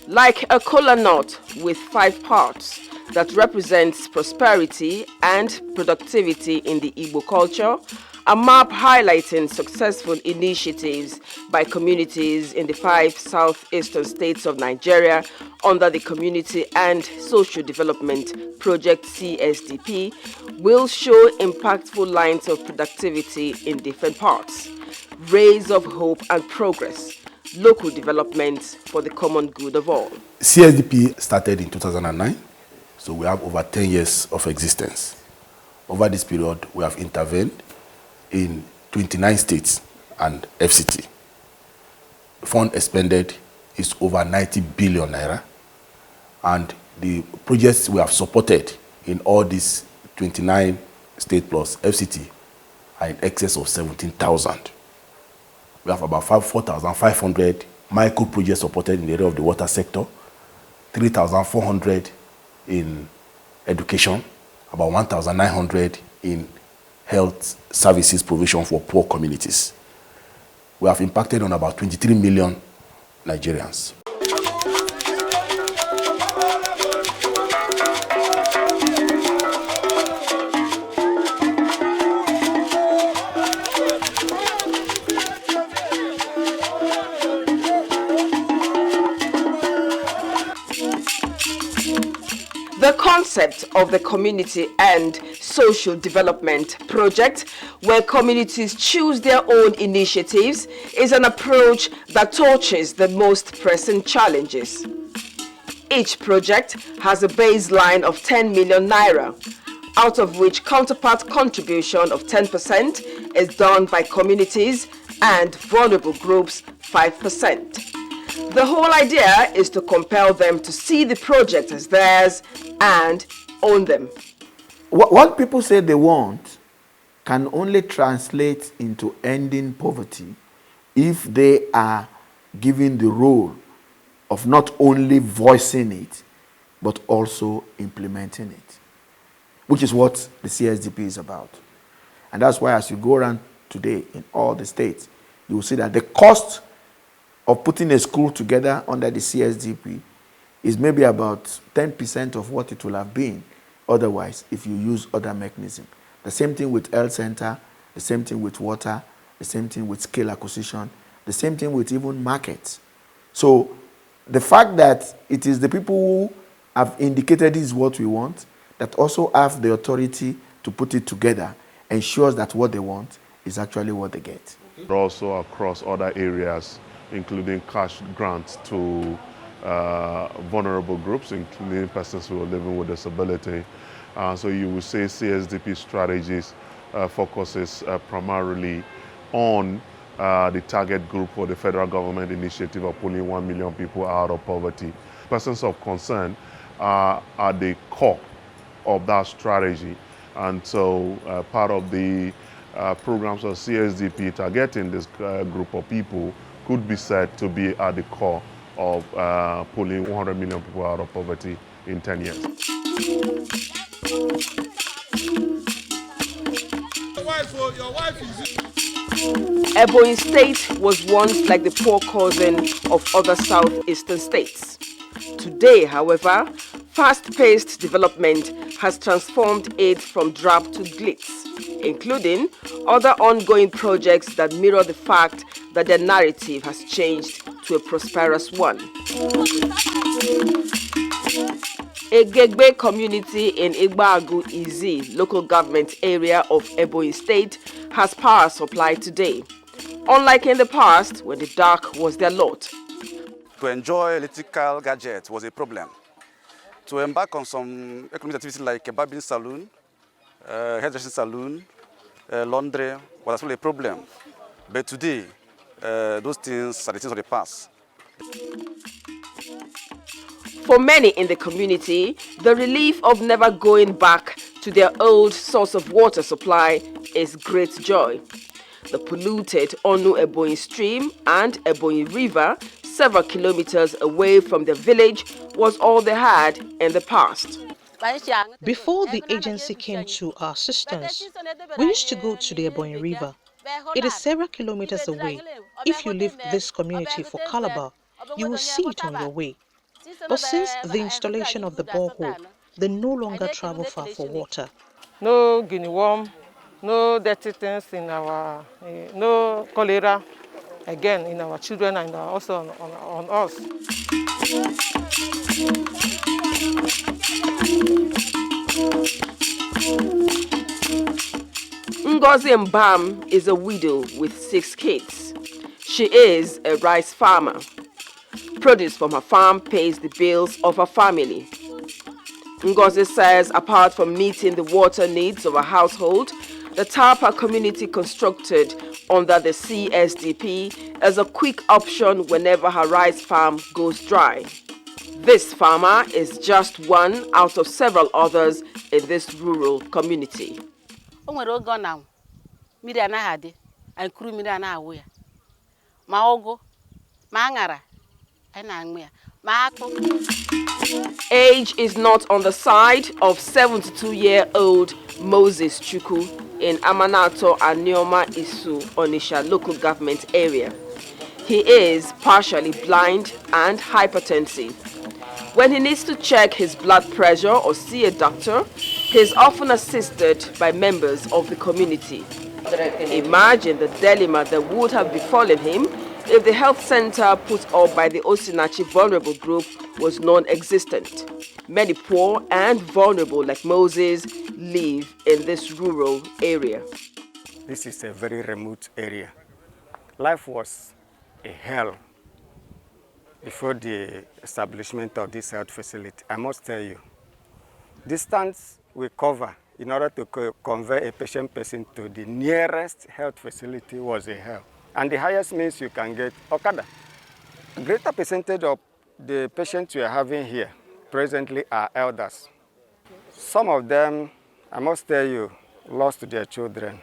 Like a kola nut with 5 parts that represents prosperity and productivity in the Igbo culture, a map highlighting successful initiatives by communities in the 5 southeastern states of Nigeria under the Community and Social Development Project CSDP will show impactful lines of productivity in different parts, rays of hope and progress, local developments for the common good of all. CSDP started in 2009, so we have over 10 years of existence. Over this period, we have intervened in 29 states and FCT. Fund expended is over 90 billion naira, and the projects we have supported in all these 29 state plus FCT are in excess of 17,000. We have about 4,500 micro projects supported in the area of the water sector, 3,400 in education, about 1,900 in health services provision for poor communities. We have impacted on about 23 million Nigerians. The concept of the Community and Social Development Project, where communities choose their own initiatives, is an approach that touches the most pressing challenges. Each project has a baseline of 10 million naira, out of which counterpart contribution of 10% is done by communities and vulnerable groups 5%. The whole idea is to compel them to see the project as theirs and own them. What people say they want can only translate into ending poverty if they are given the role of not only voicing it, but also implementing it, which is what the CSDP is about. And that's why as you go around today in all the states, you will see that the cost of putting a school together under the CSDP is maybe about 10% of what it will have been otherwise if you use other mechanisms. The same thing with health center, the same thing with water, the same thing with scale acquisition, the same thing with even markets. So the fact that it is the people who have indicated this is what we want that also have the authority to put it together ensures that what they want is actually what they get. Also across other areas, including cash grants to vulnerable groups, including persons who are living with disability. So you will say CSDP strategies focuses primarily on the target group for the federal government initiative of pulling 1 million people out of poverty. Persons of concern are at the core of that strategy. And so part of the programs of CSDP targeting this group of people could be said to be at the core of pulling 100 million people out of poverty in 10 years. Ebonyi State was once like the poor cousin of other southeastern states. Today, however, fast-paced development has transformed it from drab to glitz, including other ongoing projects that mirror the fact that their narrative has changed to a prosperous one. A Gegbe community in Igbagu Izi local government area of Ebonyi State has power supply today, unlike in the past when the dark was their lot. To enjoy electrical gadgets was a problem. To embark on some economic activities like a barbering salon, hairdressing salon, laundry was actually a problem. But today, those things are the things of the past. For many in the community, the relief of never going back to their old source of water supply is great joy. The polluted Onu Ebonyi stream and Ebonyi River, several kilometers away from their village, was all they had in the past. Before the agency came to our assistance, we used to go to the Ebonyi River. It is several kilometers away. If you leave this community for Calabar, you will see it on your way. But since the installation of the borehole, they no longer travel far for water. No guinea worm, no dirty things in our, no cholera, again, in our children and also on us. Ngozi Mbam is a widow with 6 kids. She is a rice farmer. Produce from her farm pays the bills of her family. Ngozi says apart from meeting the water needs of her household, the tap her community constructed under the CSDP is a quick option whenever her rice farm goes dry. This farmer is just one out of several others in this rural community. Age is not on the side of 72-year-old Moses Chukwu in Amanato Anioma Isu, Onitsha local government area. He is partially blind and hypertensive. When he needs to check his blood pressure or see a doctor, he is often assisted by members of the community. Imagine the dilemma that would have befallen him if the health center put up by the Osinachi Vulnerable Group was non-existent. Many poor and vulnerable like Moses live in this rural area. This is a very remote area. Life was a hell before the establishment of this health facility. I must tell you, distance we cover in order to convey a patient person to the nearest health facility was a hell. And the highest means you can get Okada. A greater percentage of the patients we are having here presently are elders. Some of them, I must tell you, lost their children.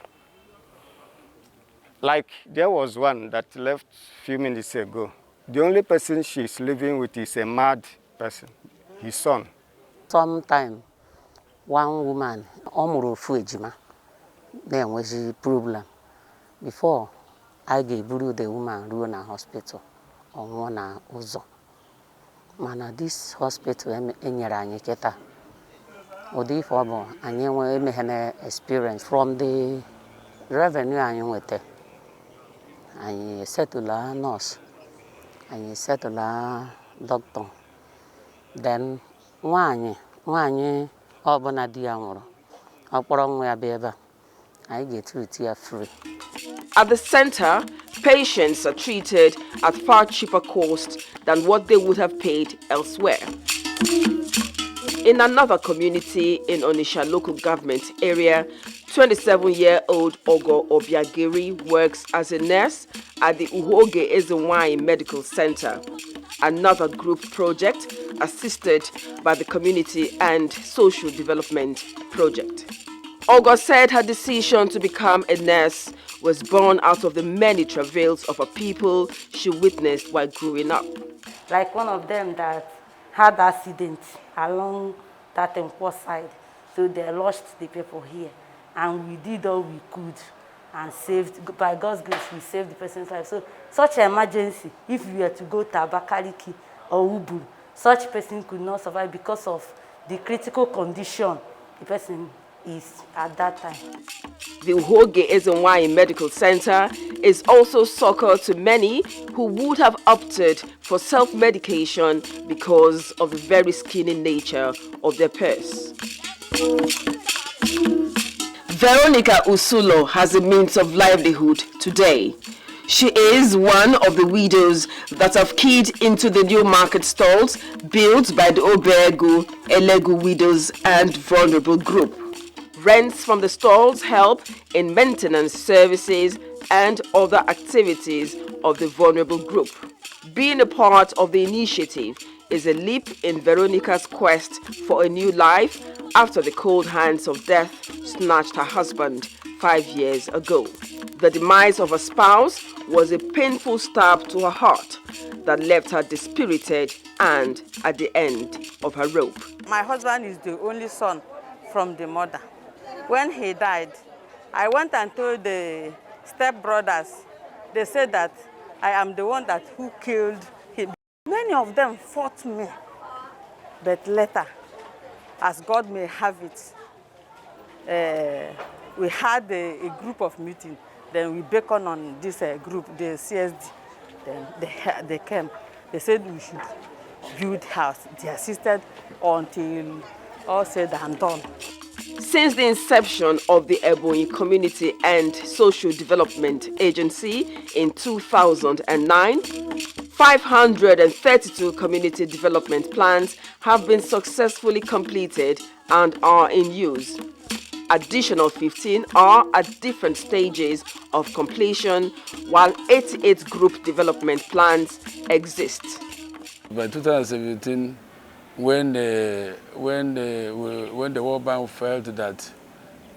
Like there was one that left a few minutes ago. The only person she's living with is a mad person, his son. Sometime, one woman, Omuro Fuejima, there was a problem. Before, I gave the woman to a hospital on one uzo. Mana this hospital in Yaranyeketa. Odi Fobo, and you will experience from the revenue and with it. And you settle a nurse, and you settle a doctor. Then one Obana Diamoro, Oporong Wabeba, I get treated free. At the center, patients are treated at far cheaper cost than what they would have paid elsewhere. In another community in Onitsha local government area, 27-year-old Ogo Obiagiri works as a nurse at the Uhoge Ezenwai Medical Center, another group project assisted by the Community and Social Development Project. Ogo said her decision to become a nurse was born out of the many travails of her people she witnessed while growing up. Like one of them that had accident along that post side, so they lost the people here. And we did all we could and saved, by God's grace, we saved the person's life. So such an emergency, if we were to go to Abakaliki or Uburu, such person could not survive because of the critical condition the person is at that time. The Uhoge Ezenwai Medical Center is also succor to many who would have opted for self-medication because of the very skinny nature of their purse. Veronica Usulo has a means of livelihood today. She is one of the widows that have keyed into the new market stalls built by the Obegu, Elegu Widows and Vulnerable Group. Rents from the stalls help in maintenance services and other activities of the vulnerable group. Being a part of the initiative is a leap in Veronica's quest for a new life after the cold hands of death snatched her husband 5 years ago. The demise of her spouse was a painful stab to her heart that left her dispirited and at the end of her rope. My husband is the only son from the mother. When he died, I went and told the stepbrothers. They said that I am the one who killed him. Many of them fought me, but later, as God may have it, we had a group of meetings. Then we beckoned on this group, the CSD. Then they came. They said we should build house. They assisted until all said and done. Since the inception of the Ebonyi Community and Social Development Agency in 2009, 532 community development plans have been successfully completed and are in use. Additional 15 are at different stages of completion, while 88 group development plans exist. By 2017, when the World Bank felt that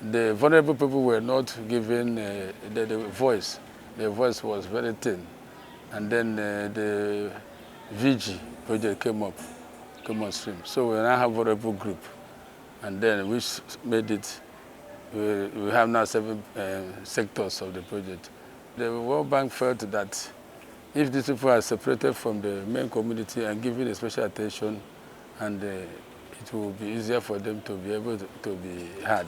the vulnerable people were not given the voice was very thin, and then the VG project came on stream. So we now have a vulnerable group, and then which made it. We have now 7 sectors of the project. The World Bank felt that if these people are separated from the main community and given a special attention, and it will be easier for them to be able to be heard.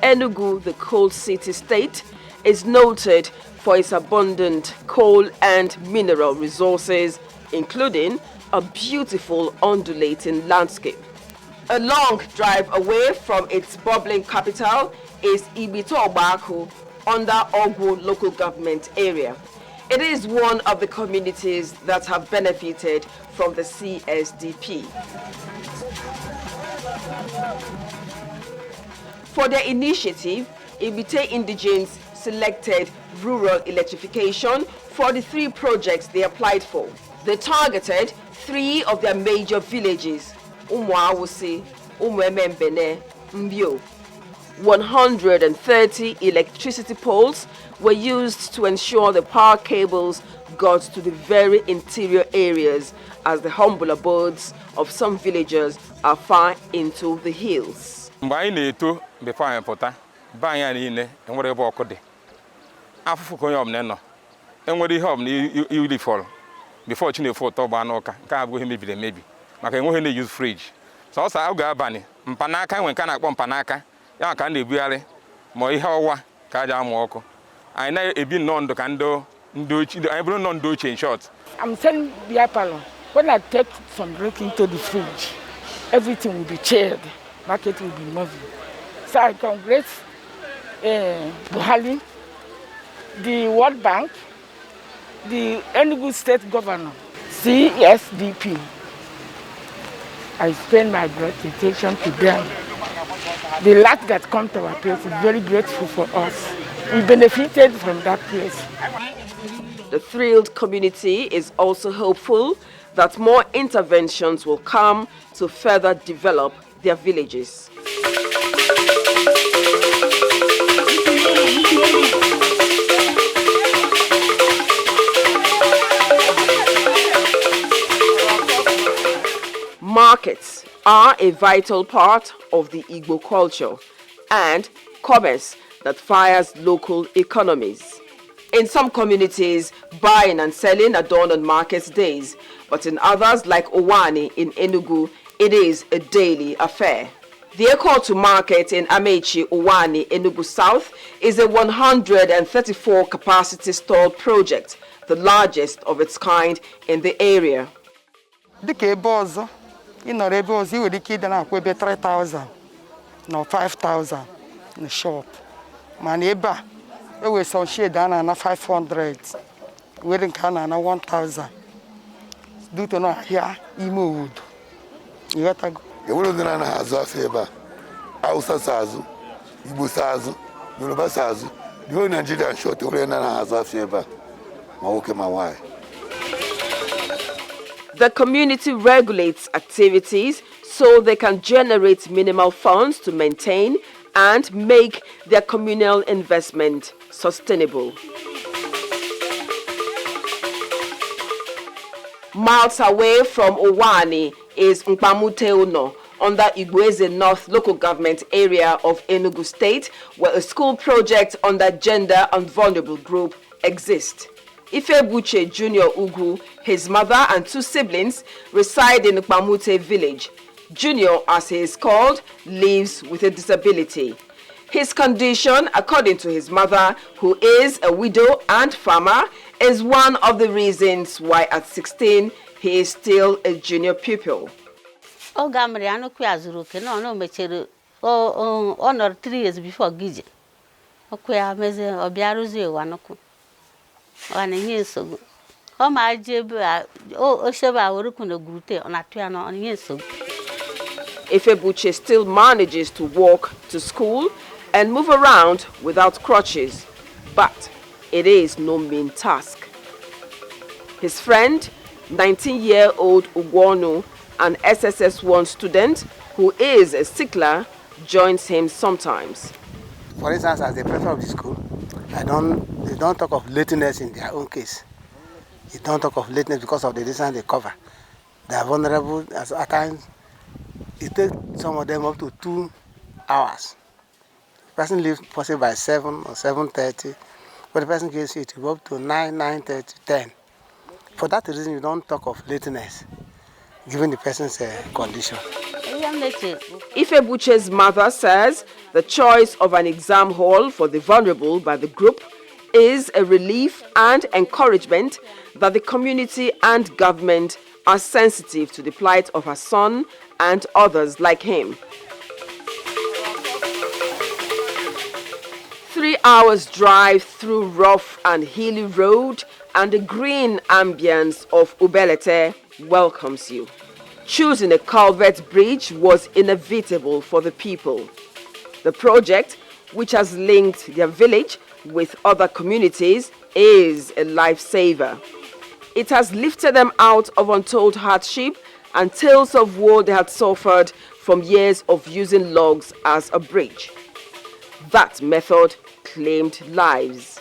Enugu, the coal city state, is noted for its abundant coal and mineral resources, including a beautiful undulating landscape. A long drive away from its bubbling capital is Ibito-Obaku under Ogwu local government area. It is one of the communities that have benefited from the CSDP. For their initiative, Ibite Indigenes selected rural electrification for the 3 projects they applied for. They targeted 3 of their major villages, Umuawusi, Umuemembene, Mbio. 130 electricity poles were used to ensure the power cables got to the very interior areas, as the humble abodes of some villagers are far into the hills. Before I put buying in and whatever could after going on, and what you have you fall before you for Tobanoka, can't go maybe. I can go in the use fridge. So I'll go bunny, Panaka when can I want Panaka, ya can be really more Hawa, Kajam Woko. I know it be known to can do everyone non do change short. I'm saying Biapalo, when I take some drink into the fridge, everything will be chilled, market will be moving. So I congratulate Buhari, the World Bank, the Enugu State Governor, CSDP. I spend my gratitude to them. The lot that come to our place is very grateful for us. We benefited from that place. The thrilled community is also hopeful that more interventions will come to further develop their villages. Markets are a vital part of the Igbo culture and commerce that fires local economies. In some communities, buying and selling are done on market days, but in others, like Owani in Enugu, it is a daily affair. The Eko to Market in Amechi, Owani, Enugu South is a 134 capacity stall project, the largest of its kind in the area. You know, you would kid and I 3,000, no 5,000 in the shop. My neighbor, there was some shade down and 500, wedding can and 1,000. Do to know here, wood. ịghọtago. Enwere ndị na-anaghị azụ afọ ebe a, Hausa sa azụ, Igbo sa azụ, Yoruba sa azụ, the whole Nigerian short enwere na-anaghị azụ afọ ebe a, ma nwoke ma nwaanyị. The community regulates activities so they can generate minimal funds to maintain and make their communal investment sustainable. Miles away from Owani is Mpamuteuno, under Igweze North local government area of Enugu State, where a school project under gender and vulnerable group exists. Ifebuche Junior Ugu, his mother and two siblings reside in Mpamute village. Junior, as he is called, lives with a disability. His condition, according to his mother, who is a widow and farmer, is one of the reasons why at 16 he is still a junior pupil. Honor 3 years before Gije. Ifebuche still manages to walk to school and move around without crutches, but it is no mean task. His friend, 19-year-old Ugwonu, an SSS1 student who is a stickler, joins him sometimes. For instance, as the prefect of the school, they don't talk of lateness in their own case. They don't talk of lateness because of the distance they cover. They are vulnerable. At times, it takes some of them up to 2 hours. The person leaves possibly by 7 or 7:30, but the person gets it up to 9, 9:30, 10. For that reason, you don't talk of lateness, given the person's condition. Ifebuche's mother says the choice of an exam hall for the vulnerable by the group is a relief and encouragement that the community and government are sensitive to the plight of her son and others like him. 3 hours drive through rough and hilly road and the green ambience of Ubelete welcomes you. Choosing a culvert bridge was inevitable for the people. The project, which has linked their village with other communities, is a lifesaver. It has lifted them out of untold hardship and tales of woe they had suffered from years of using logs as a bridge. That method claimed lives.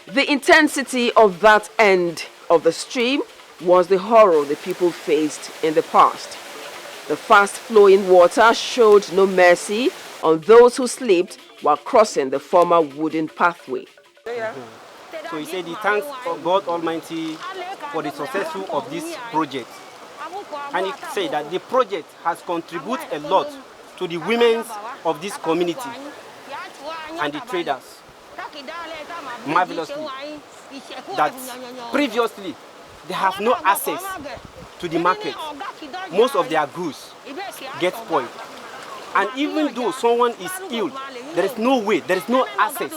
The intensity of that end of the stream was the horror the people faced in the past. The fast-flowing water showed no mercy on those who slipped while crossing the former wooden pathway. So he said he thanks God Almighty for the successful of this project. And he said that the project has contributed a lot to the women of this community and the traders. Marvelously, that previously they have no access to the market. Most of their goods get spoiled. And even though someone is ill, there is no way, there is no access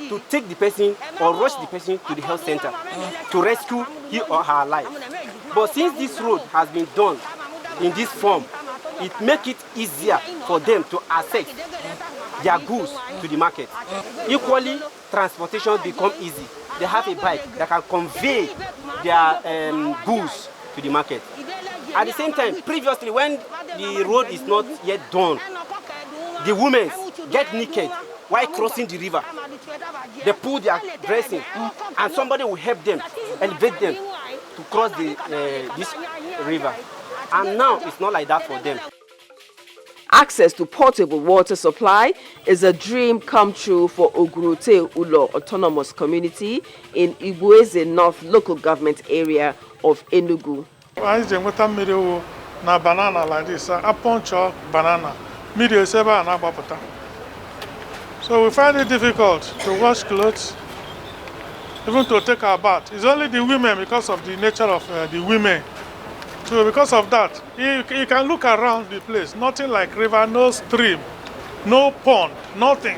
to take the person or rush the person to the health center to rescue his or her life. But since this road has been done in this form, it makes it easier for them to access their goods to the market. Equally, transportation becomes easy. They have a bike that can convey their goods to the market. At the same time, previously when the road is not yet done, the women get naked while crossing the river. They pull their dressing and somebody will help them, elevate them to cross this river. And now it's not like that for them. Access to portable water supply is a dream come true for Ogurote Ulo Autonomous Community in Igweze North local government area of Enugu. Na banana like this, a punch of banana, medium 7 and abapota. So we find it difficult to wash clothes, even to take our bath. It's only the women because of the nature of the women. So because of that, you can look around the place, nothing like river, no stream, no pond, nothing.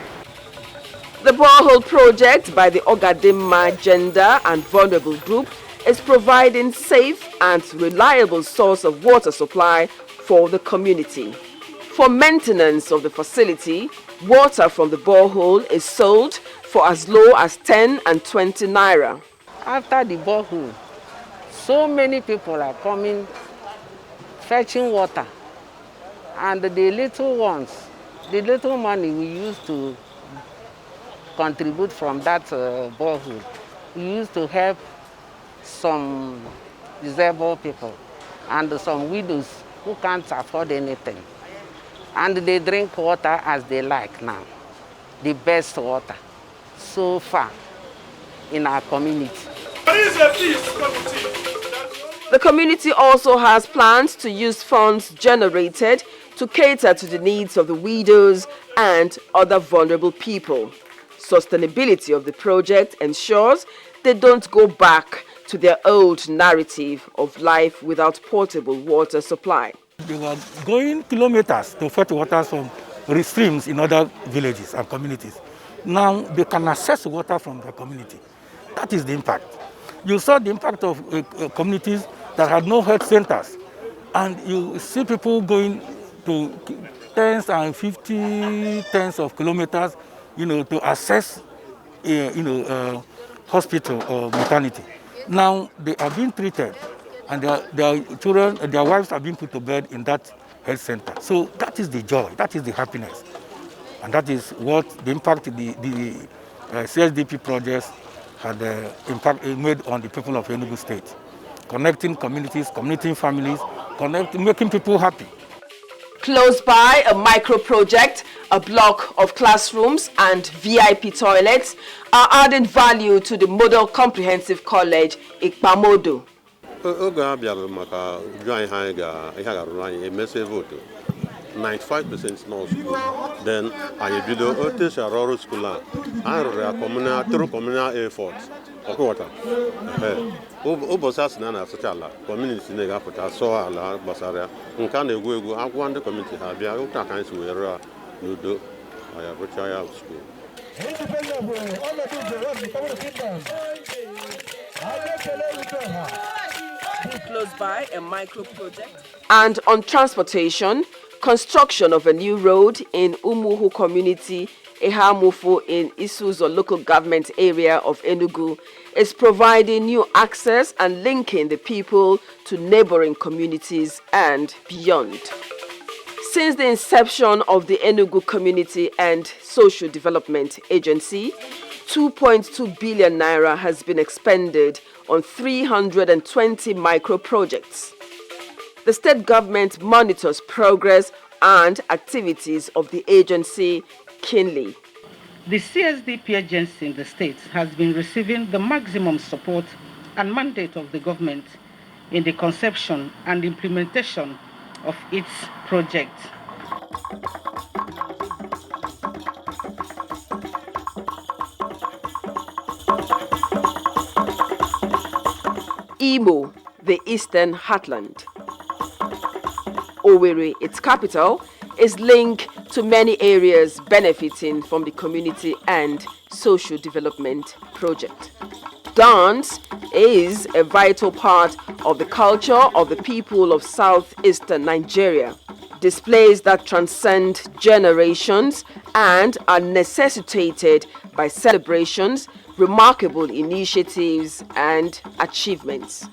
The borehole project by the Ogadema Gender and Vulnerable Group is providing safe and reliable source of water supply for the community. For maintenance of the facility, water from the borehole is sold for as low as 10 and 20 naira. After the borehole, so many people are coming, fetching water. And the little ones, the little money we used to contribute from that borehole, we used to help some disabled people and some widows who can't afford anything. And they drink water as they like now, the best water so far in our community. The community also has plans to use funds generated to cater to the needs of the widows and other vulnerable people. Sustainability of the project ensures they don't go back to their old narrative of life without portable water supply. They were going kilometers to fetch water from streams in other villages and communities. Now they can access water from the community. That is the impact. You saw the impact of communities that had no health centers. And you see people going to tens and 50 tens of kilometers, to access, hospital or maternity. Now they are being treated, and their children, their wives are being put to bed in that health center. So that is the joy, that is the happiness, and that is what the impact the CSDP projects had made on the people of Enugu State, connecting communities, connecting families, making people happy. Close by, a micro project, a block of classrooms and VIP toilets are adding value to the Model Comprehensive College, Ikpamodo. 95% no school. Then I build a Tesharoro school. I run through communal efforts. Water. Obosas Nana Satala, community Negapota, Soala, Basaria, Unkane Gugu, I want the community have ya, Utakan's where you do. I have retired school. Close by, a micro project. And on transportation, construction of a new road in Umuhu community, Ehamufu in Isuzo local government area of Enugu, is providing new access and linking the people to neighboring communities and beyond. Since the inception of the Enugu Community and Social Development Agency, 2.2 billion naira has been expended on 320 micro projects. The state government monitors progress and activities of the agency keenly. The CSDP agency in the state has been receiving the maximum support and mandate of the government in the conception and implementation of its project. Imo, the Eastern Heartland. Owerri, its capital, is linked to many areas benefiting from the community and social development project. Dance is a vital part of the culture of the people of southeastern Nigeria. Displays that transcend generations and are necessitated by celebrations, remarkable initiatives and achievements.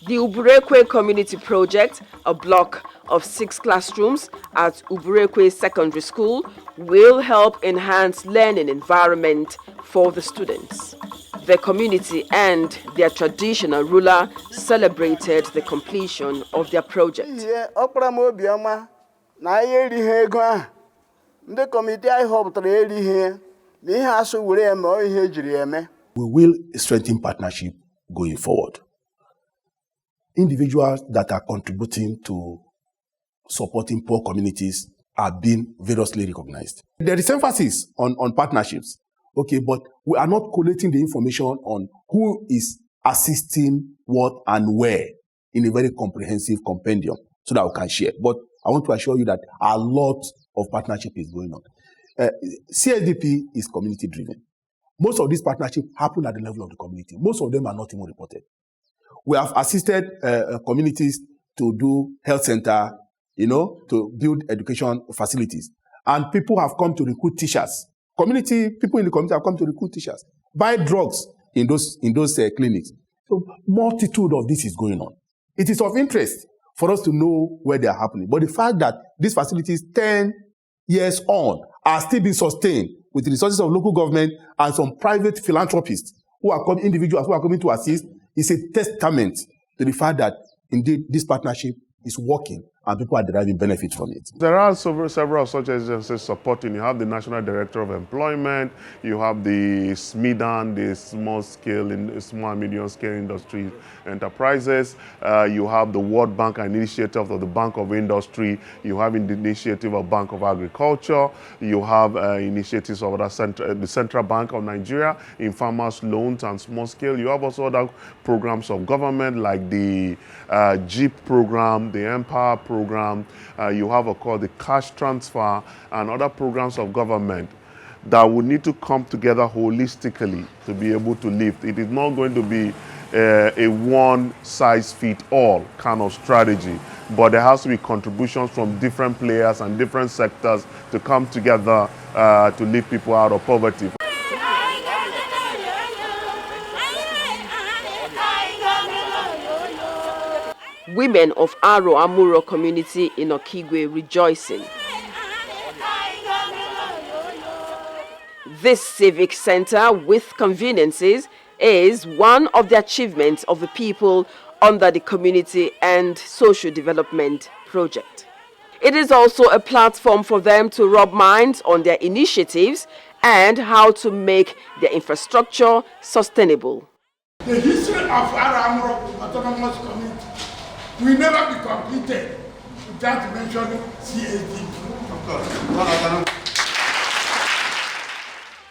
The Uburekwe Community Project, a block of 6 classrooms at Uburekwe Secondary School, will help enhance learning environment for the students. The community and their traditional ruler celebrated the completion of their project. We will strengthen partnership going forward. Individuals that are contributing to supporting poor communities are being variously recognized. There is emphasis on partnerships, okay, but we are not collating the information on who is assisting what and where in a very comprehensive compendium so that we can share. But I want to assure you that a lot of partnership is going on. CSDP is community driven. Most of these partnerships happen at the level of the community. Most of them are not even reported. We have assisted communities to do health center, to build education facilities. And people have come to recruit teachers. People in the community have come to recruit teachers, buy drugs in those clinics. So multitude of this is going on. It is of interest for us to know where they are happening. But the fact that these facilities 10 years on are still being sustained with the resources of local government and some private philanthropists individuals who are coming to assist is a testament to the fact that indeed this partnership is working and people are deriving benefit from it. There are several such agencies supporting. You have the National Director of Employment, you have the SMIDAN, the Small and Medium Scale Industry Enterprises, you have the World Bank and initiative of the Bank of Industry, you have the initiative of Bank of Agriculture, you have initiatives of the Central Bank of Nigeria in farmers loans and small scale. You have also other programs of government like the JEEP program, the Empower program, you have called the cash transfer and other programs of government that will need to come together holistically to be able to lift. It is not going to be a one-size-fits-all kind of strategy, but there has to be contributions from different players and different sectors to come together to lift people out of poverty. Women of Aro Amuro community in Okigwe rejoicing. This civic center with conveniences is one of the achievements of the people under the Community and Social Development Project. It is also a platform for them to rub minds on their initiatives and how to make their infrastructure sustainable. The history of Aro Amuro Autonomous Community will never be completed without mentioning CSDP.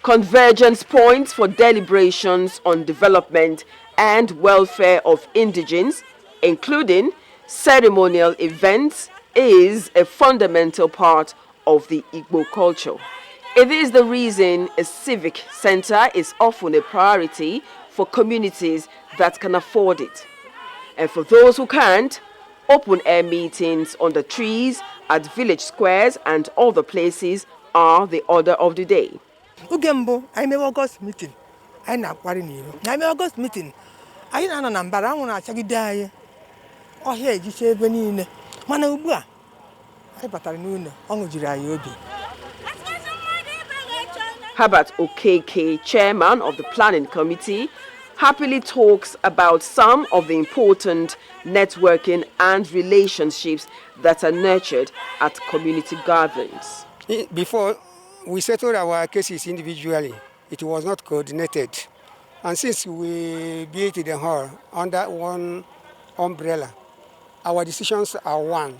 Convergence points for deliberations on development and welfare of indigenes, including ceremonial events, is a fundamental part of the Igbo culture. It is the reason a civic center is often a priority for communities that can afford it. And for those who can't, open-air meetings on the trees, at village squares and other places are the order of the day. Ugembo, I may August meeting. I na kwari nilo. I may August meeting. I na na mbara na chagidai. Oh here jise ebe niile. Mana ugbu a. I batara n'une. Ongu jiri ayi obi. Herbert Okeke, chairman of the planning committee, happily talks about some of the important networking and relationships that are nurtured at community gatherings. Before, we settled our cases individually. It was not coordinated. And since we built the hall under one umbrella, our decisions are one,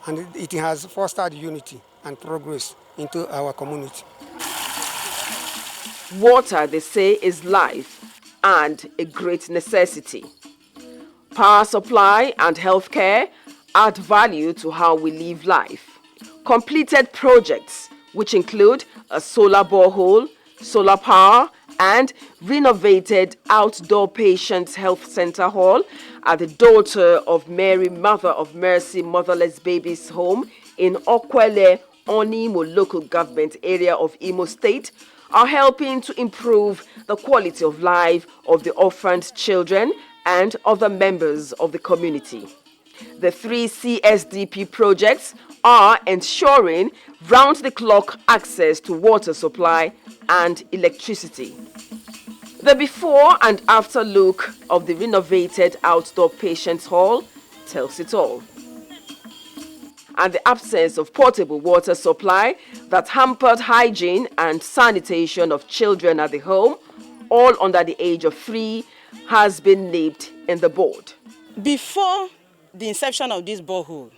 and it has fostered unity and progress into our community. Water, they say, is life and a great necessity. Power supply and healthcare add value to how we live life. Completed projects, which include a solar borehole, solar power, and renovated outdoor patients' health center hall at the Daughter of Mary, Mother of Mercy Motherless Babies Home in Okwele, Onimo local government area of Imo State, are helping to improve the quality of life of the orphaned children and other members of the community. The 3 CSDP projects are ensuring round-the-clock access to water supply and electricity. The before and after look of the renovated outdoor patients hall tells it all. And the absence of portable water supply that hampered hygiene and sanitation of children at the home, all under the age of 3, has been nipped in the bud. Before the inception of this borehole,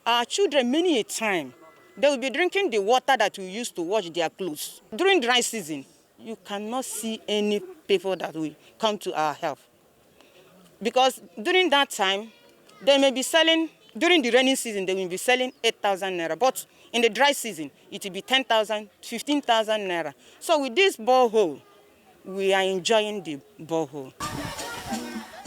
our children, many a time, they will be drinking the water that we use to wash their clothes. During dry season, you cannot see any people that will come to our help. Because during that time, they may be selling, during the rainy season, they will be selling 8,000 naira. But in the dry season, it will be 10,000, 15,000 naira. So with this borehole, we are enjoying the borehole.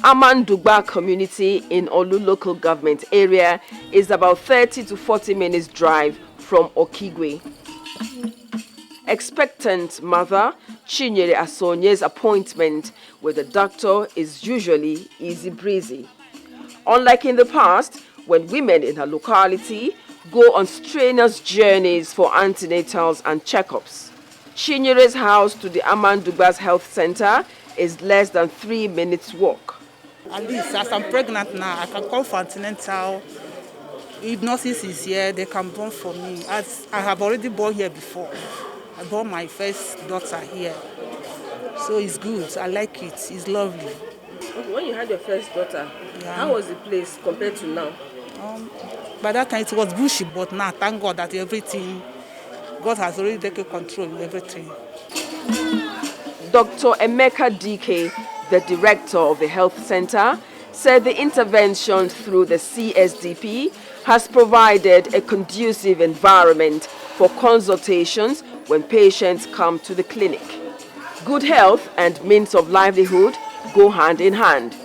Amandugba community in Olu local government area is about 30 to 40 minutes drive from Okigwe. Expectant mother Chinyere Asonye's appointment with the doctor is usually easy breezy. Unlike in the past, when women in her locality go on strenuous journeys for antenatals and checkups. Chinyere's house to the Amandugba's health center is less than 3 minutes walk. At least as I'm pregnant now, I can come for antenatal. If nurses is here, they can born for me. As I have already born here before. I born my first daughter here. So it's good. I like it. It's lovely. Okay, when you had your first daughter, how was the place compared to now? By that time it was bushy, but now thank God that God has already taken control of everything. Dr. Emeka DK, the director of the health center, said the intervention through the CSDP has provided a conducive environment for consultations when patients come to the clinic. Good health and means of livelihood go hand in hand,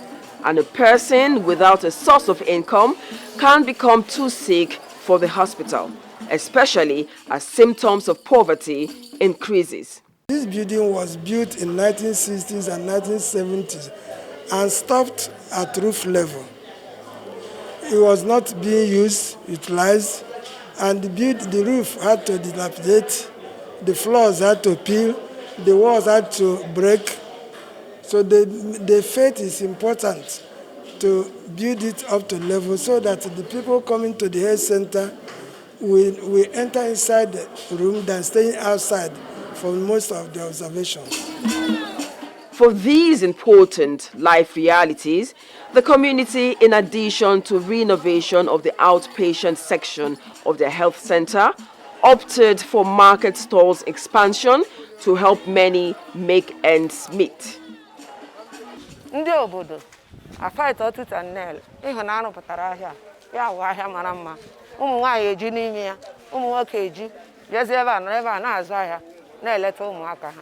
and a person without a source of income can become too sick for the hospital, especially as symptoms of poverty increases. This building was built in 1960s and 1970s and stopped at roof level. It was not being utilized, and the roof had to dilapidate, the floors had to peel, the walls had to break. So they felt it's important to build it up to level so that the people coming to the health center will enter inside the room than staying outside for most of the observations. For these important life realities, the community, in addition to renovation of the outpatient section of the health center, opted for market stalls expansion to help many make ends meet. Ndị obodo afight ọtụtụ anel ịhụnanụ pụtara ahịa ya wụ ahịa mara mma ụmụ nwaanyị eju n'ime ya ụmụ nwoke eju jezi ebe a na-azụ ahịa na-eleta ụmụaka ha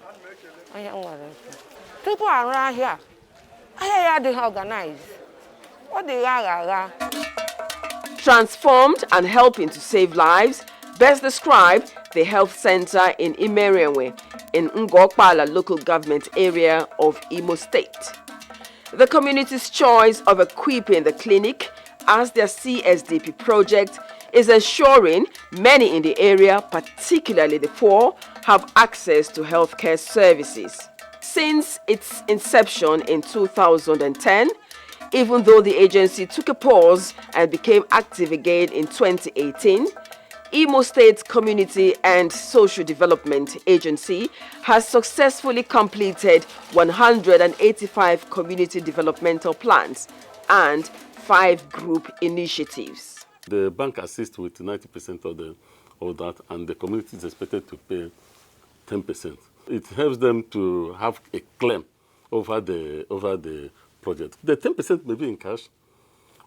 ahịa nwere tupu arụ ahịa ya adịghị organized ọ dịghị agha. Transformed and helping to save lives best describe the health center in Imerenwe in Ngokpala local government area of Imo State. The community's choice of equipping the clinic as their CSDP project is ensuring many in the area, particularly the poor, have access to healthcare services. Since its inception in 2010, even though the agency took a pause and became active again in 2018, Imo State Community and Social Development Agency has successfully completed 185 community developmental plans and 5 group initiatives. The bank assists with 90% of that, and the community is expected to pay 10%. It helps them to have a claim over the project. The 10% may be in cash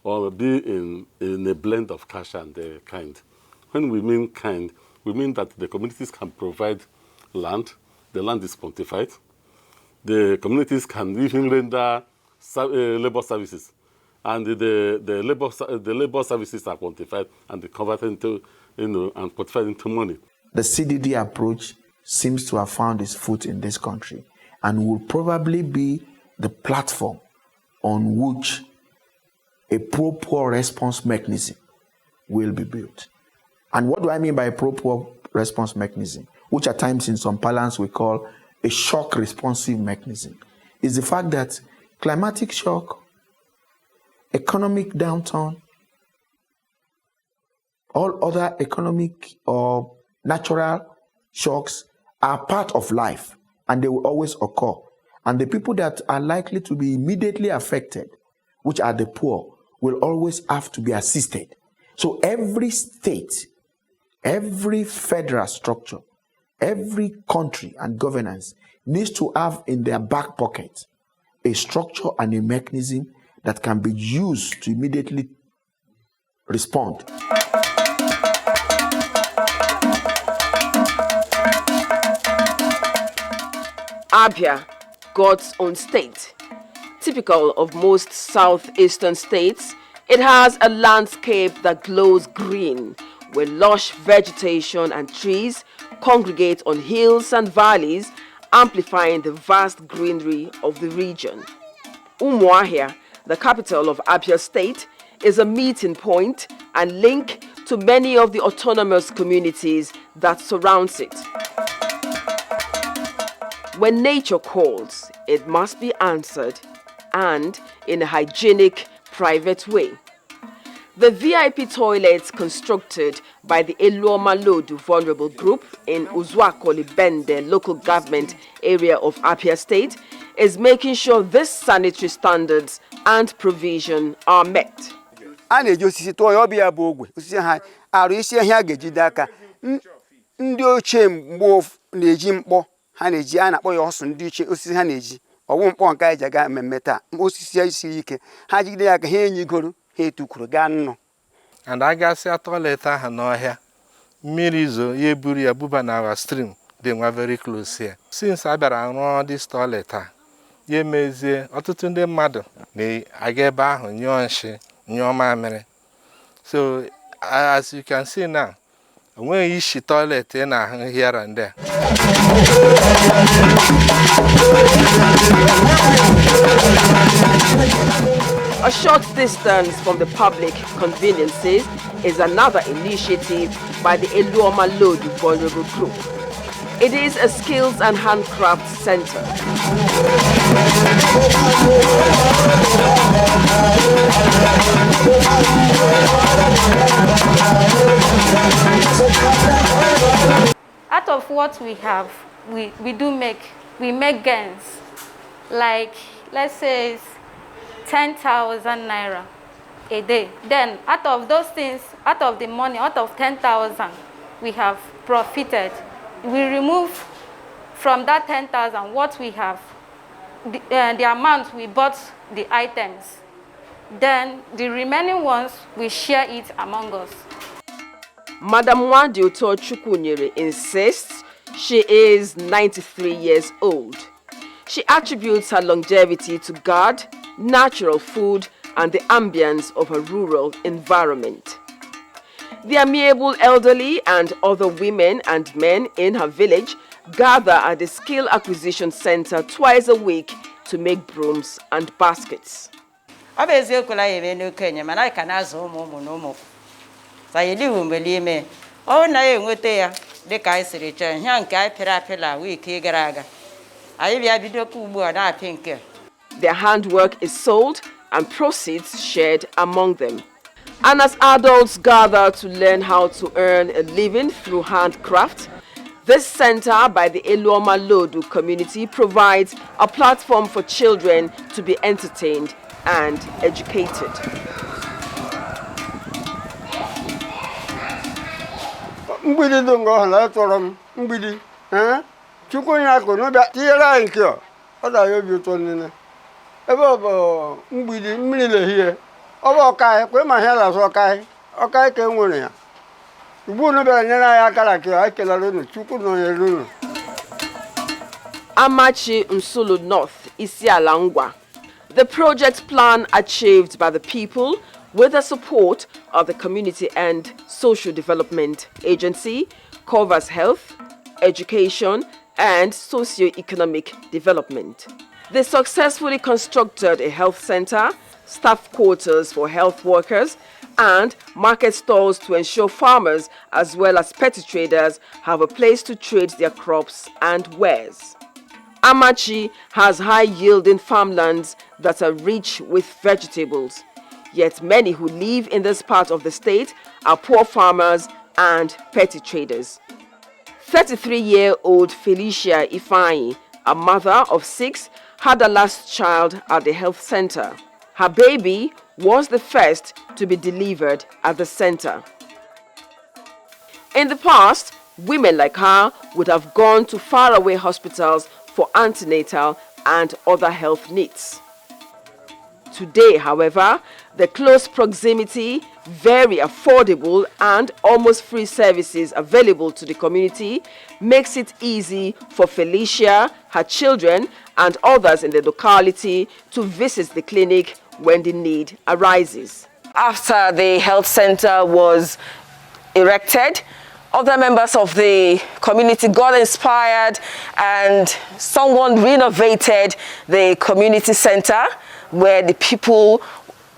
or be in a blend of cash and kind. When we mean kind, we mean that the communities can provide land. The land is quantified. The communities can even render labor services, and the labor services are quantified and converted into and quantified into money. The CDD approach seems to have found its foot in this country and will probably be the platform on which a pro-poor response mechanism will be built. And what do I mean by a pro-poor response mechanism, which at times in some parlance we call a shock responsive mechanism, is the fact that climatic shock, economic downturn, all other economic or natural shocks are part of life and they will always occur. And the people that are likely to be immediately affected, which are the poor, will always have to be assisted. So every state, every federal structure, every country and governance needs to have in their back pocket a structure and a mechanism that can be used to immediately respond. Abia, God's own state. Typical of most southeastern states, it has a landscape that glows green, where lush vegetation and trees congregate on hills and valleys, amplifying the vast greenery of the region. Umuahia, the capital of Abia State, is a meeting point and link to many of the autonomous communities that surrounds it. When nature calls, it must be answered, and in a hygienic, private way. The VIP toilets constructed by the Eluoma Lodu Vulnerable Group in Uzuakoli Bende local government area of Abia State is making sure these sanitary standards and provision are met. Na-eji osisi tụọ ya ọbịa bụ ogwe osisi ha arụ isi ihe a ga-ejide aka ndị ochie mgbe na-eji mkpọ ha na-eji a na-akpọ ya ọsụ ndị ochie osisi ha na-eji ọwụ mkpọ nke anyị ga mmemme taa osisi isi ike ha jide ya aka ha enyigoro ha etukwuru gaa nnọ and agasị toilet ahụ n'ọhịa mmiri zo ya eburu ya buba na our stream dị nwa very close here since a bịara rụọ this toilet a ya emezie ọtụtụ ndị mmadụ na-aga ebe ahụ nyụọ nshi nyụọ mamịrị so as you can see now onweghị ishi toilet na-ahụ here and there. A short distance from the public conveniences is another initiative by the Eluoma Lodu Vulnerable Group. It is a skills and handcraft center. Out of what we have, we make gains, like let's say 10,000 naira a day. Then out of those things, out of the money, out of 10,000, we have profited. We remove from that 10,000 what we have, the amount we bought the items. Then the remaining ones, we share it among us. Madam Wandi Chukwunyere insists she is 93 years old. She attributes her longevity to God, natural food, and the ambience of a rural environment. The amiable elderly and other women and men in her village gather at the Skill Acquisition Center twice a week to make brooms and baskets. Their handwork is sold and proceeds shared among them. And as adults gather to learn how to earn a living through handcraft, this center by the Eluoma Lodu community provides a platform for children to be entertained and educated. Amachi Nsulu North, Isialangwa. The project plan achieved by the people with the support of the Community and Social Development Agency covers health, education, and socio-economic development. They successfully constructed a health center, staff quarters for health workers, and market stalls to ensure farmers as well as petty traders have a place to trade their crops and wares. Amachi has high-yielding farmlands that are rich with vegetables, yet many who live in this part of the state are poor farmers and petty traders. 33-year-old Felicia Ifeanyi, a mother of 6, had her last child at the health center. Her baby was the first to be delivered at the center. In the past, women like her would have gone to faraway hospitals for antenatal and other health needs. Today, however, the close proximity, very affordable and almost free services available to the community makes it easy for Felicia, her children and others in the locality to visit the clinic when the need arises. After the health center was erected, other members of the community got inspired and someone renovated the community center where the people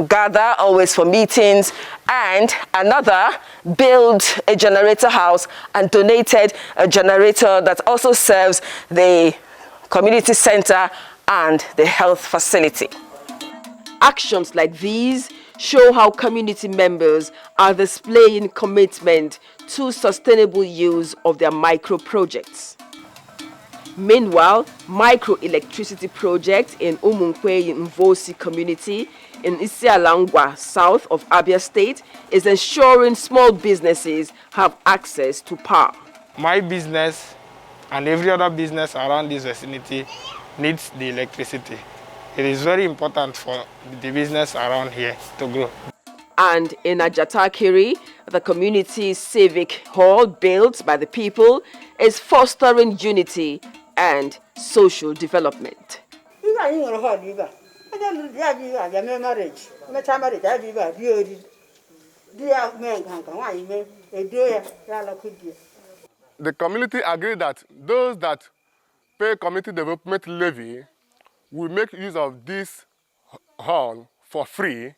gather always for meetings, and another built a generator house and donated a generator that also serves the community center and the health facility. Actions like these show how community members are displaying commitment to sustainable use of their micro projects. Meanwhile, micro-electricity project in Umunkwe Mvosi community in Isialangwa, south of Abia State, is ensuring small businesses have access to power. My business and every other business around this vicinity needs the electricity. It is very important for the business around here to grow. And in Ajatakiri, the community civic hall built by the people is fostering unity and social development. The community agreed that those that pay community development levy will make use of this hall for free,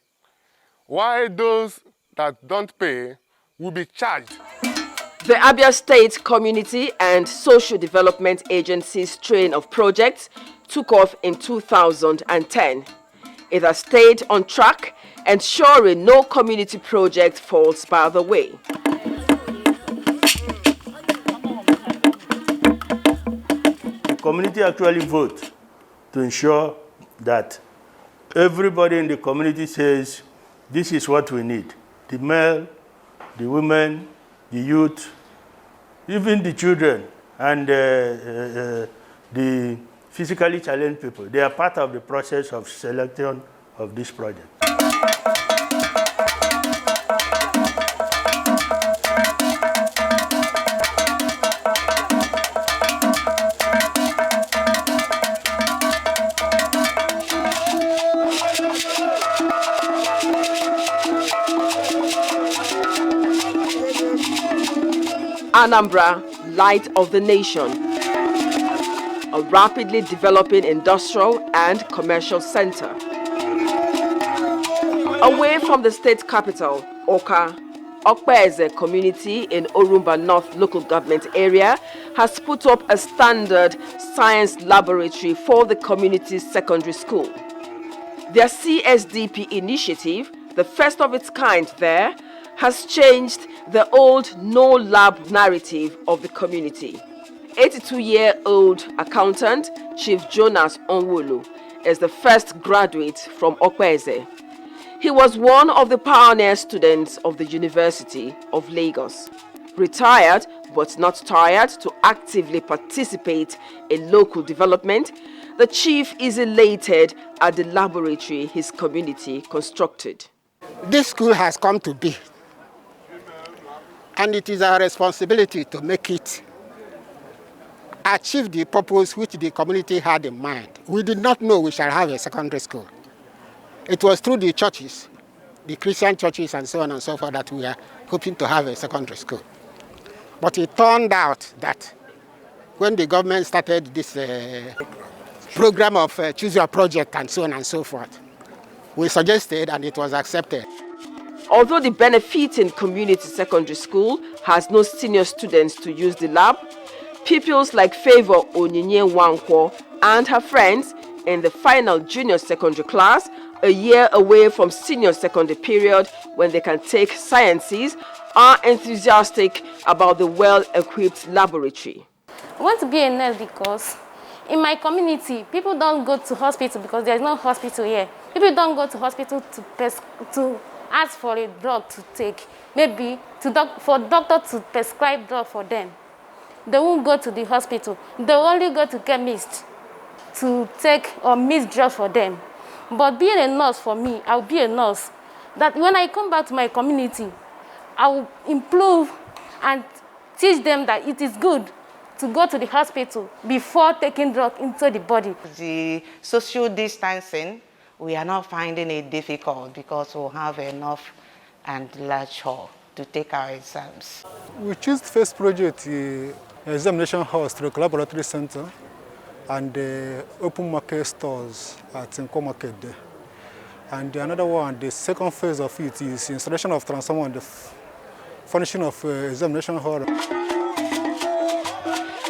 while those that don't pay will be charged. The Abia State Community and Social Development Agency's strain of projects took off in 2010. It has stayed on track, ensuring no community project falls by the way. The community actually votes to ensure that everybody in the community says, this is what we need. The male, the women, the youth, even the children, and the physically challenged people. They are part of the process of selection of this project. Anambra, light of the nation, a rapidly developing industrial and commercial center. Away from the state capital, Oka, Okpeze community in Orumba North local government area has put up a standard science laboratory for the community secondary school. Their CSDP initiative, the first of its kind there, has changed the old no-lab narrative of the community. 82-year-old accountant Chief Jonas Onwulu is the first graduate from Okpeze. He was one of the pioneer students of the University of Lagos. Retired but not tired to actively participate in local development, the chief is elated at the laboratory his community constructed. This school has come to be, and it is our responsibility to make it achieve the purpose which the community had in mind. We did not know we shall have a secondary school. It was through the churches, the Christian churches and so on and so forth, that we are hoping to have a secondary school. But it turned out that when the government started this program of Choose Your Project and so on and so forth, we suggested and it was accepted. Although the benefiting community secondary school has no senior students to use the lab, pupils like Favor Onyinye Wankwo and her friends in the final junior secondary class, a year away from senior secondary period when they can take sciences, are enthusiastic about the well-equipped laboratory. I want to be a nurse because in my community, people don't go to hospital because there's no hospital here. People don't go to hospital to ask for a drug to take, maybe for doctor to prescribe drug for them. They won't go to the hospital. They only go to chemist to take or miss drugs for them. But being a nurse for me, I'll be a nurse. That when I come back to my community, I will improve and teach them that it is good to go to the hospital before taking drug into the body. The social distancing, we are not finding it difficult because we'll have enough and large hall to take our exams. We choose the first project, examination halls through the laboratory center and open market stores at Inco Market there. And another one, the second phase of it is installation of transformer and the furnishing of examination hall.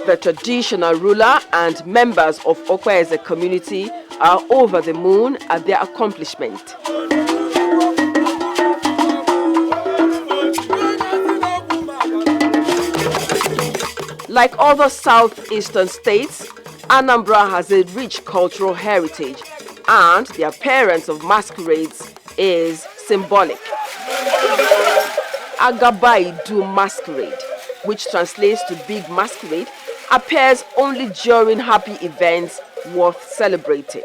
The traditional ruler and members of Okweze community are over the moon at their accomplishment. Like other southeastern states, Anambra has a rich cultural heritage, and the appearance of masquerades is symbolic. Agabaidu masquerade, which translates to big masquerade, appears only during happy events worth celebrating.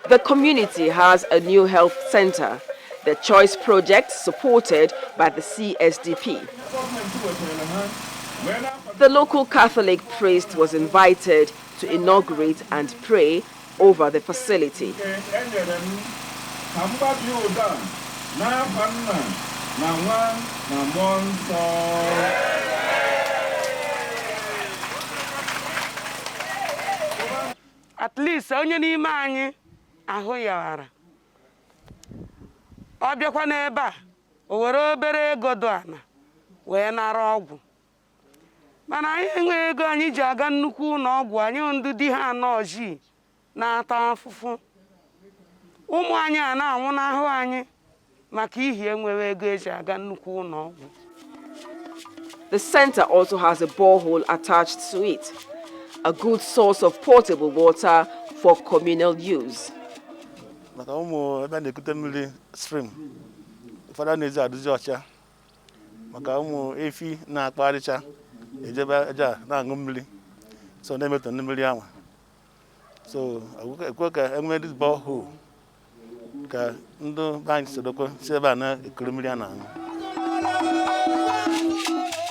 The community has a new health center, the Choice Project supported by the CSDP. The local Catholic priest was invited to inaugurate and pray over the facility. At least onye n'ime anyị ahụ yawara. Ọ bịakwa n'ebe a, o were obere ego do ana wee nara ọgwụ. Mana anyị enwe ego anyị ji aga nnukwu ụlọ ọgwụ anyị ndụ di ha anọji na-ata afụfụ. Ụmụ anyị a na-anwụ n'ahụ anyị maka ihi enweghị ego eji aga nnukwu ụlọ ọgwụ. The center also has a borehole attached to it, a good source of potable water for communal use. Maka ụmụ ebe na-ekute mmiri stream, ụfọdụ na-eji adịzi ọcha. Maka ụmụ efi na-akpagharịcha ejebe eja na-aṅụ mmiri, so na-emetọ mmiri ahụ. So ekwe ka enwee this borehole ka ndị bank sodokwe si ebe a na-ekuru mmiri a na-aṅụ.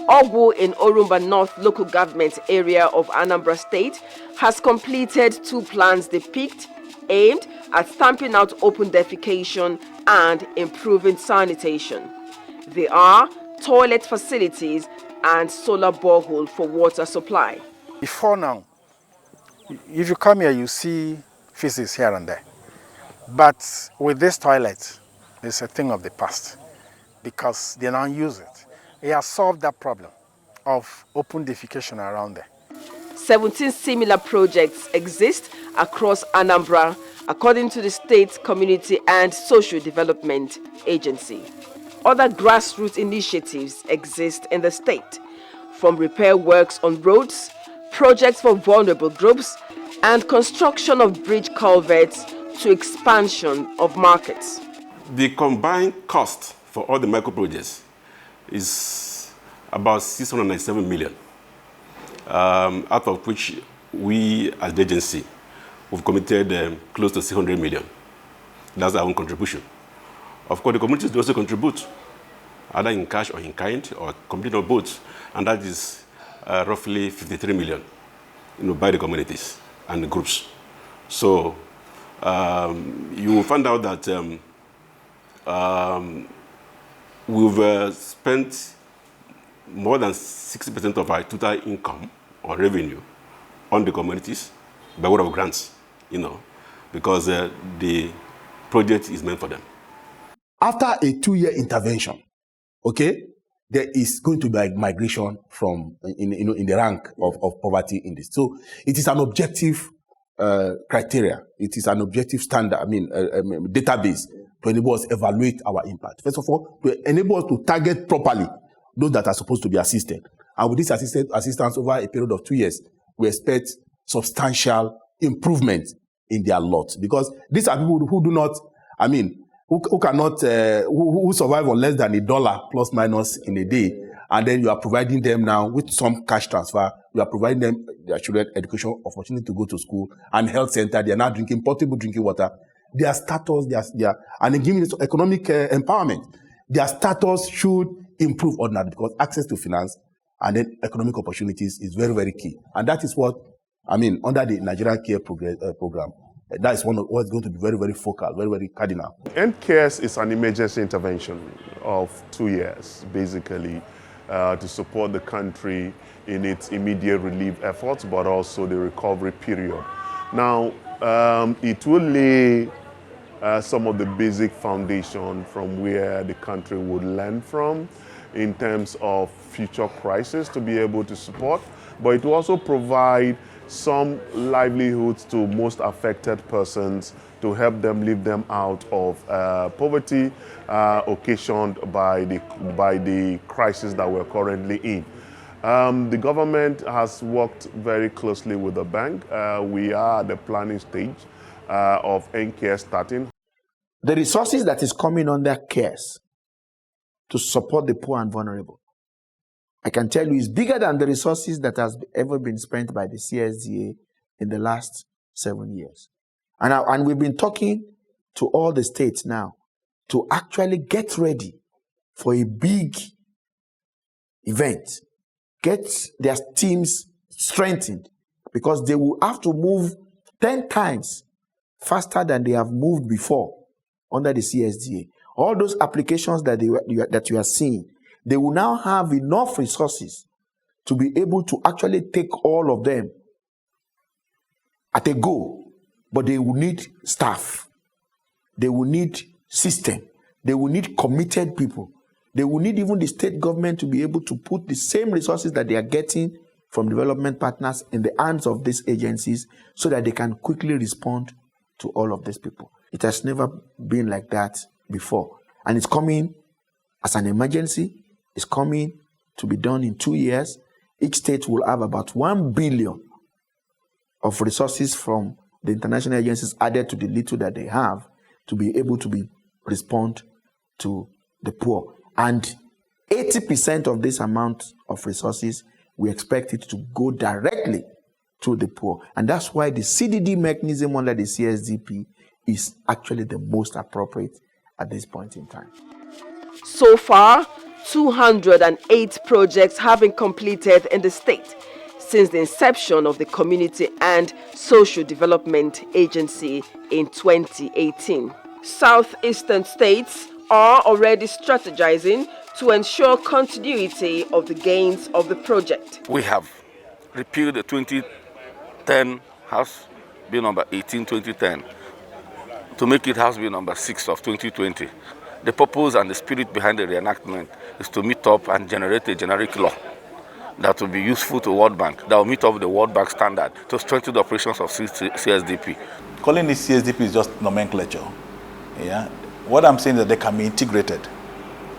Ogwu in Orumba North local government area of Anambra State has completed 2 plans depicted aimed at stamping out open defecation and improving sanitation. They are toilet facilities and solar borehole for water supply. Before now, if you come here, you see feces here and there. But with this toilet, it's a thing of the past because they now use it. It has solved that problem of open defecation around there. 17 similar projects exist across Anambra, according to the State Community and Social Development Agency. Other grassroots initiatives exist in the state, from repair works on roads, projects for vulnerable groups, and construction of bridge culverts to expansion of markets. The combined cost for all the micro projects is about 697 million, out of which we as the agency have committed close to 600 million. That's our own contribution. Of course, the communities also contribute, either in cash or in kind, or complete or both, and that is roughly 53 million, by the communities and the groups. So you will find out that we've spent more than 60% of our total income or revenue on the communities by way of grants, because the project is meant for them. After a 2-year intervention, okay, there is going to be a migration from in the rank of poverty in this. So it is an objective criteria. It is an objective standard. Database to enable us to evaluate our impact. First of all, to enable us to target properly those that are supposed to be assisted. And with this assistance over a period of 2 years, we expect substantial improvement in their lot, because these are people who do not, who cannot, who survive on less than $1 plus minus in a day, and then you are providing them now with some cash transfer. You are providing them their children education opportunity to go to school and health center. They are now drinking portable drinking water. Their status, and giving economic empowerment. Their status should improve ordinarily, because access to finance and then economic opportunities is very, very key. And that is what, I mean, under the Nigeria Care program, that is one of what's going to be very, very focal, very, very cardinal. NCARES is an emergency intervention of 2 years, basically, to support the country in its immediate relief efforts, but also the recovery period. Now, it will lay some of the basic foundation from where the country would learn from in terms of future crises to be able to support, but it will also provide some livelihoods to most affected persons to help them live them out of poverty occasioned by the crisis that we're currently in. The government has worked very closely with the bank. We are at the planning stage of NCARES starting. The resources that is coming under CARES to support the poor and vulnerable, I can tell you, is bigger than the resources that has ever been spent by the CSDA in the last 7 years. And we've been talking to all the states now to actually get ready for a big event, get their teams strengthened, because they will have to move 10 times faster than they have moved before under the CSDA. All those applications that you are seeing, they will now have enough resources to be able to actually take all of them at a go. But they will need staff. They will need system. They will need committed people. They will need even the state government to be able to put the same resources that they are getting from development partners in the hands of these agencies so that they can quickly respond to all of these people. It has never been like that before. And it's coming as an emergency. It's coming to be done in 2 years. Each state will have about 1 billion of resources from the international agencies added to the little that they have to be able to respond to the poor. And 80% of this amount of resources, we expect it to go directly to the poor. And that's why the CDD mechanism under the CSDP is actually the most appropriate at this point in time. So far, 208 projects have been completed in the state since the inception of the Community and Social Development Agency in 2018. Southeastern states are already strategizing to ensure continuity of the gains of the project. We have repealed the 2010 House Bill number 18, 2010, to make it House Bill number 6 of 2020. The purpose and the spirit behind the reenactment is to meet up and generate a generic law that will be useful to World Bank, that will meet up with the World Bank standard to strengthen the operations of CSDP. Calling this CSDP is just nomenclature. Yeah? What I'm saying is that they can be integrated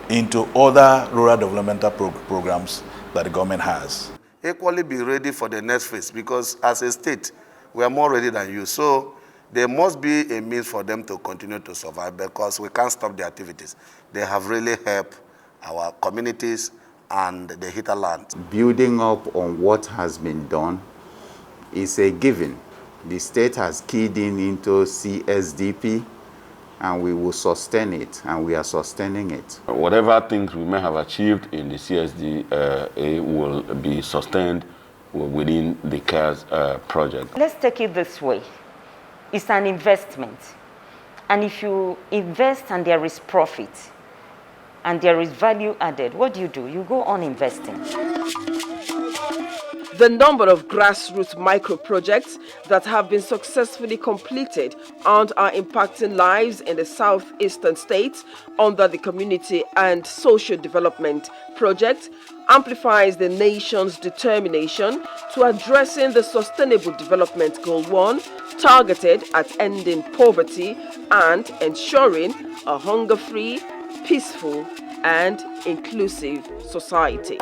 into other rural developmental programs that the government has. Equally be ready for the next phase, because as a state, we are more ready than you. So there must be a means for them to continue to survive, because we can't stop the activities. They have really helped our communities and the hinterland. Building up on what has been done is a given. The state has keyed into CSDP, and we will sustain it, and we are sustaining it. Whatever things we may have achieved in the CSDA will be sustained within the CARES project. Let's take it this way. It's an investment. And if you invest and there is profit, and there is value added, what do? You go on investing. The number of grassroots micro-projects that have been successfully completed and are impacting lives in the southeastern states under the Community and Social Development Project amplifies the nation's determination to addressing the Sustainable Development Goal 1, targeted at ending poverty and ensuring a hunger-free, peaceful, and inclusive society.